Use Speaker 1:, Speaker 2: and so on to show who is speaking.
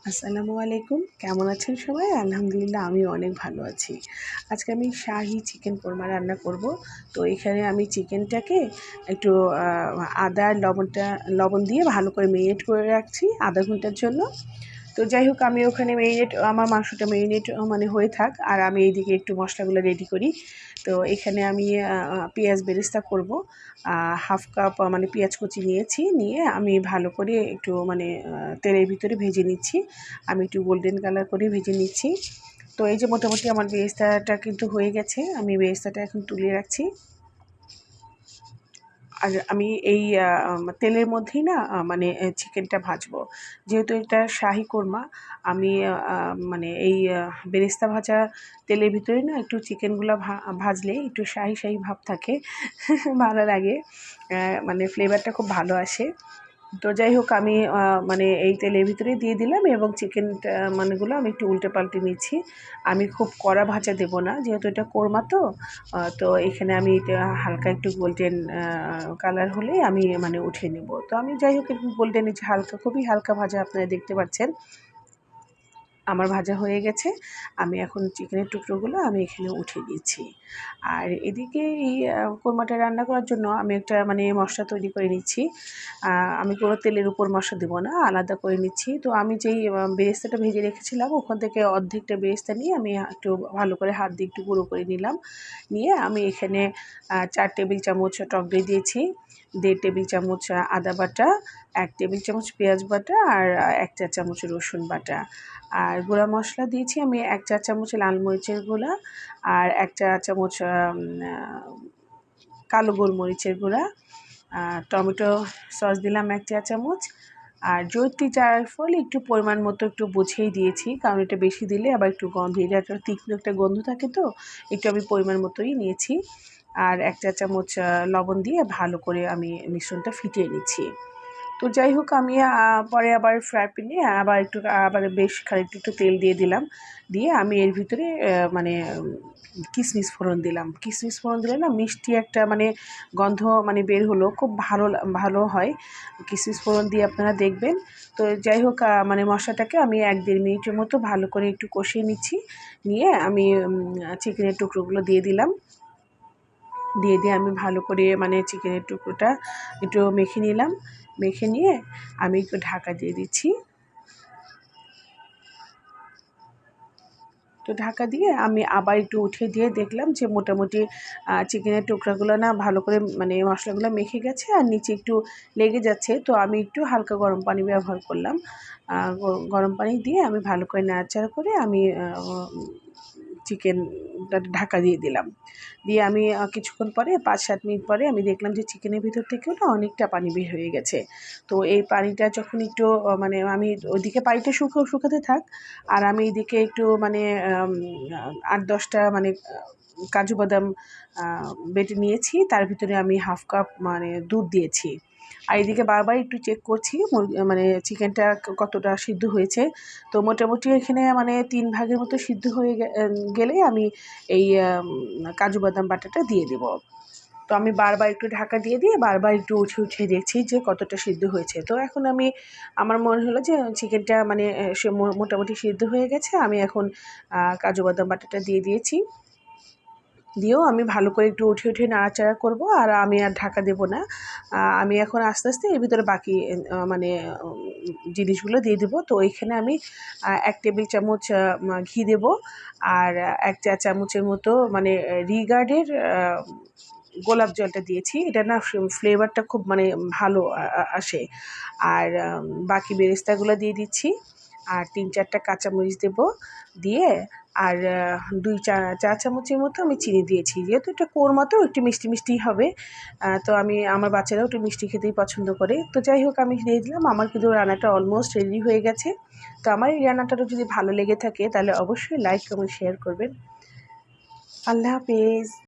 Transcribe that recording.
Speaker 1: আসসালামু আলাইকুম। কেমন আছেন সবাই? আলহামদুলিল্লাহ আমিও অনেক ভালো আছি। আজকে আমি শাহি চিকেন কোরমা রান্না করব। তো এখানে আমি চিকেনটাকে একটু আদা আর লবণ দিয়ে ভালো করে মেরিনেট করে রাখছি আধা ঘন্টার জন্য। তো যাই হোক আমি ওখানে আমার মাংসটা মেরিনেট মানে হয়ে থাক, আর আমি এইদিকে একটু মশলাগুলো রেডি করি। তো এখানে আমি পেঁয়াজ বেরেস্তা করব। হাফ কাপ মানে পেঁয়াজ কুচি নিয়ে আমি ভালো করে একটু মানে তেলের ভিতরে ভেজে নিচ্ছি। আমি একটু গোল্ডেন কালার করে ভেজে নিচ্ছি। তো এই যে মোটামুটি আমার বেরেস্তাটা কিন্তু হয়ে গেছে, আমি বেরেস্তাটা এখন তুলে রাখছি। আর আমি এই তেলের মধ্যেই না মানে চিকেনটা ভাজবো। যেহেতু এটা শাহি কোরমা, আমি মানে এই বেরেস্তা ভাজা তেলের ভিতরে না একটু চিকেনগুলো ভাজলে একটু শাহি শাহি ভাব থাকে ভালো লাগে, মানে ফ্লেভারটা খুব ভালো আসে। তো যাই হোক আমি মানে এই তেলের ভিতরে দিয়ে দিলাম এবং চিকেনটা মানেগুলো আমি একটু উল্টে পাল্টে নিচ্ছি। আমি খুব কড়া ভাজা দেব না, যেহেতু এটা কোরমা। তো এখানে আমি এটা হালকা একটু গোল্ডেন কালার হলে আমি মানে উঠিয়ে নেব। তো আমি যাই হোক একটু গোল্ডেন হালকা, খুবই হালকা ভাজা আপনারা দেখতে পাচ্ছেন আমার ভাজা হয়ে গেছে। আমি এখন চিকেনের টুকরোগুলো আমি এখানে উঠিয়ে দিচ্ছি। আর এদিকে এই কোরমাটা রান্না করার জন্য আমি একটা মানে মশলা তৈরি করে নিচ্ছি। আমি কোনো তেলের উপর মশলা দেবো না, আলাদা করে নিচ্ছি। তো আমি যেই বেরেস্তাটা ভেজে রেখেছিলাম ওখান থেকে অর্ধেকটা বেরেস্তা নিয়ে আমি একটু ভালো করে হাত দিয়ে একটু গুঁড়ো করে নিলাম। নিয়ে আমি এখানে 4 টেবিল চামচ টক দই দিয়েছি, 1.5 টেবিল চামচ আদা বাটা, 1 টেবিল চামচ পেঁয়াজ বাটা, আর 1 চা চামচ রসুন বাটা। আর গুঁড়া মশলা দিয়েছি আমি 1 চা চামচ লাল মরিচের গুঁড়া, আর 1 চা চামচ কালো গোলমরিচের গুঁড়া, টমেটো সস দিলাম 1 চা চামচ, আর জয়িত্রী জায়ফল একটু পরিমাণ মতো একটু বুঝেই দিয়েছি, কারণ এটা বেশি দিলে আবার একটু গন্ধ, এটা একটা তীক্ষ্ণ একটা গন্ধ থাকে, তো একটু আমি পরিমাণ মতোই নিয়েছি। আর 1 চা চামচ লবণ দিয়ে ভালো করে আমি মিশ্রণটা ফিটিয়ে নিচ্ছি। তো যাই হোক আমি পরে আবার ফ্রাই প্যানে আবার বেশ খানিকটা একটু তেল দিয়ে দিলাম। দিয়ে আমি এর ভিতরে মানে কিশমিশ ফোড়ন দিলাম। কিশমিশ ফোড়ন দিলে না মিষ্টি একটা মানে গন্ধ মানে বের হলো, খুব ভালো হয় কিশমিশ ফোড়ন দিয়ে, আপনারা দেখবেন। তো যাই হোক মানে মশলাটাকে আমি 1-1.5 মিনিটের মতো ভালো করে একটু কষিয়ে নিচ্ছি। নিয়ে আমি চিকেনের টুকরোগুলো দিয়ে দিলাম। দিয়ে আমি ভালো করে মানে চিকেনের টুকরোটা একটু মেখে নিলাম। মেখে নিয়ে আমি একটু ঢাকা দিয়ে দিচ্ছি। তো ঢাকা দিয়ে আমি আবার একটু উঠিয়ে দিয়ে দেখলাম যে মোটামুটি চিকেনের টুকরাগুলো না ভালো করে মানে মশলাগুলো মেখে গেছে আর নিচে একটু লেগে যাচ্ছে। তো আমি একটু হালকা গরম পানি ব্যবহার করলাম। গরম পানি দিয়ে আমি ভালো করে নাড়াচাড়া করে আমি চিকেনটা ঢাকা দিয়ে দিলাম। দিয়ে আমি কিছুক্ষণ পরে 5-7 মিনিট পরে আমি দেখলাম যে চিকেনের ভিতর থেকেও না অনেকটা পানি বের হয়ে গেছে। তো এই পানিটা যখন একটু মানে আমি ওইদিকে পানিটা শুকাতে থাক, আর আমি এদিকে একটু মানে 8-10টা মানে কাজু বাদাম বেটে নিয়েছি, তার ভিতরে আমি হাফ কাপ মানে দুধ দিয়েছি। আর এদিকে বারবার একটু চেক করছি মানে চিকেনটা কতটা সিদ্ধ হয়েছে। তো মোটামুটি এখানে মানে 3 ভাগের মতো সিদ্ধ হয়ে গেলে আমি এই কাজু বাদাম বাটাটা দিয়ে দেব। তো আমি বারবার একটু ঢাকা দিয়ে বারবার একটু উঠিয়ে দেখছি যে কতটা সিদ্ধ হয়েছে। তো এখন আমার মনে হলো যে চিকেনটা মানে সে মোটামুটি সিদ্ধ হয়ে গেছে। আমি এখন কাজু বাদাম বাটাটা দিয়ে দিয়েছি। দিয়েও আমি ভালো করে একটু উঠিয়ে নাড়াচাড়া করব, আর আমি আর ঢাকা দেব না। আমি এখন আস্তে আস্তে এর ভিতরে বাকি মানে জিনিসগুলো দিয়ে দেবো। তো এইখানে আমি 1 টেবিল চামচ ঘি দেব, আর 1 চা চামচের মতো মানে রিগার্ডের গোলাপ জলটা দিয়েছি। এটা না ফ্লেভারটা খুব মানে ভালো আসে। আর বাকি বেরেস্তাগুলো দিয়ে দিচ্ছি, আর 3-4টা কাঁচামরিচ দেব। দিয়ে আর 2 চা চামচের মতো আমি চিনি দিয়েছি। যেহেতু এটা কোরমা তো একটু মিষ্টি মিষ্টিই হবে। তো আমার বাচ্চারাও একটু মিষ্টি খেতেই পছন্দ করে। তো যাই হোক আমি দিয়ে দিলাম। আমার কিন্তু রান্নাটা অলমোস্ট রেডি হয়ে গেছে। তো আমার এই রান্নাটা যদি ভালো লেগে থাকে তাহলে অবশ্যই লাইক, কমেন্ট, শেয়ার করবেন। আল্লাহ হাফেজ।